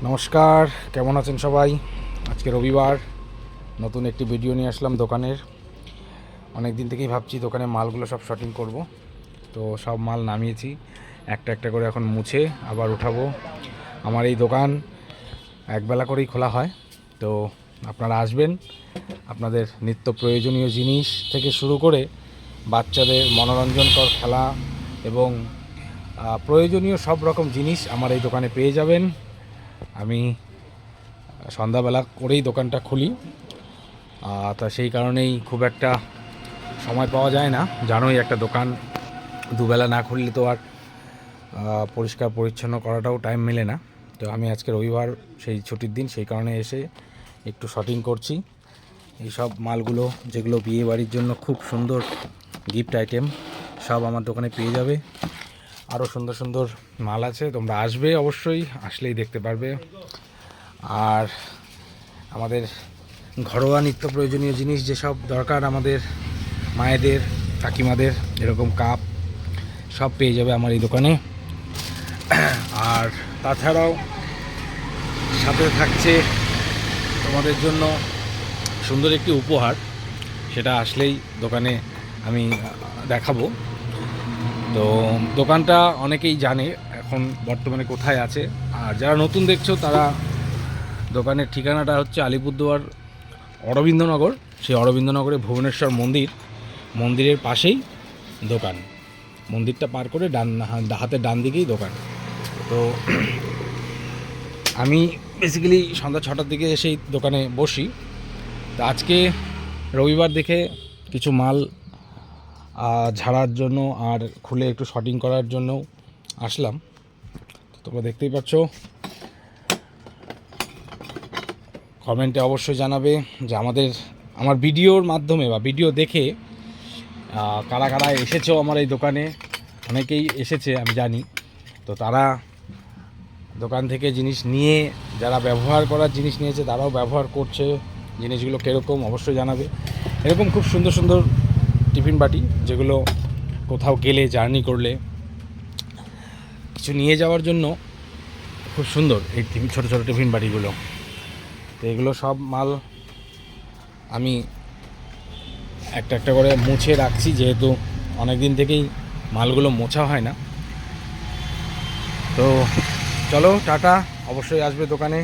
নমস্কার, কেমন আছেন সবাই? আজকে রবিবার, নতুন একটি ভিডিও নিয়ে আসলাম দোকানের। অনেক দিন থেকেই ভাবছি দোকানের মালগুলো সব শর্টিং করব। তো সব মাল নামিয়েছি, একটা একটা করে এখন মুছে আবার উঠাবো। আমার এই দোকান একবেলা করেই খোলা হয়, তো আপনারা আসবেন। আপনাদের নিত্য প্রয়োজনীয় জিনিস থেকে শুরু করে বাচ্চাদের মনোরঞ্জনকর খেলা এবং প্রয়োজনীয় সব রকম জিনিস আমার এই দোকানে পেয়ে যাবেন। আমি সন্ধ্যাবেলা করেই দোকানটা খুলি, তা সেই কারণেই খুব একটা সময় পাওয়া যায় না। জানোই, একটা দোকান দুবেলা না খুললে তো আর পরিষ্কার পরিচ্ছন্ন করাটাও টাইম মেলে না। তো আমি আজকে রবিবার, সেই ছুটির দিন, সেই কারণে এসে একটু শপিং করছি। এই সব মালগুলো যেগুলো বিয়ে বাড়ির জন্য খুব সুন্দর গিফট আইটেম, সব আমার দোকানে পেয়ে যাবে। আরও সুন্দর সুন্দর মাল আছে, তোমরা আসবে, অবশ্যই আসলেই দেখতে পারবে। আর আমাদের ঘরোয়া নিত্য প্রয়োজনীয় জিনিস যেসব দরকার আমাদের মায়েদের, কাকিমাদের, এরকম কাপ সব পেয়ে যাবে আমার এই দোকানে। আর তাছাড়াও সাথে থাকছে তোমাদের জন্য সুন্দর একটি উপহার, সেটা আসলেই দোকানে আমি দেখাবো। তো দোকানটা অনেকেই জানে এখন বর্তমানে কোথায় আছে, আর যারা নতুন দেখছো তারা, দোকানের ঠিকানাটা হচ্ছে আলিপুরদুয়ার অরবিন্দনগর। সেই অরবিন্দনগরে ভুবনেশ্বর মন্দিরের পাশেই দোকান। মন্দিরটা পার করে হাতের ডান দিকেই দোকান। তো আমি বেসিক্যালি সন্ধ্যা 6টার দিকে এসেই দোকানে বসি। তো আজকে রবিবার দেখে কিছু মাল ঝাড়ার জন্য আর খুলে একটু শর্টিং করার জন্য আসলাম। তোমরা দেখতেই পাচ্ছ, কমেন্টে অবশ্যই জানাবে যে আমার ভিডিওর মাধ্যমে বা ভিডিও দেখে কারা কারা এসেছো আমার এই দোকানে। অনেকেই এসেছে আমি জানি, তো তারা দোকান থেকে জিনিস নিয়ে, যারা ব্যবহার করার জিনিস নিয়েছে তারাও ব্যবহার করছে। জিনিসগুলো কীরকম অবশ্যই জানাবে। এরকম খুব সুন্দর সুন্দর টিফিন বাটি, যেগুলো কোথাও গেলে, জার্নি করলে কিছু নিয়ে যাওয়ার জন্য খুব সুন্দর এই ছোটো ছোটো টিফিন বাটিগুলো। তো এগুলো সব মাল আমি একটা একটা করে মুছে রাখছি, যেহেতু অনেক দিন থেকেই মালগুলো মোছা হয় না। তো চলো, টাটা, অবশ্যই আসবে দোকানে।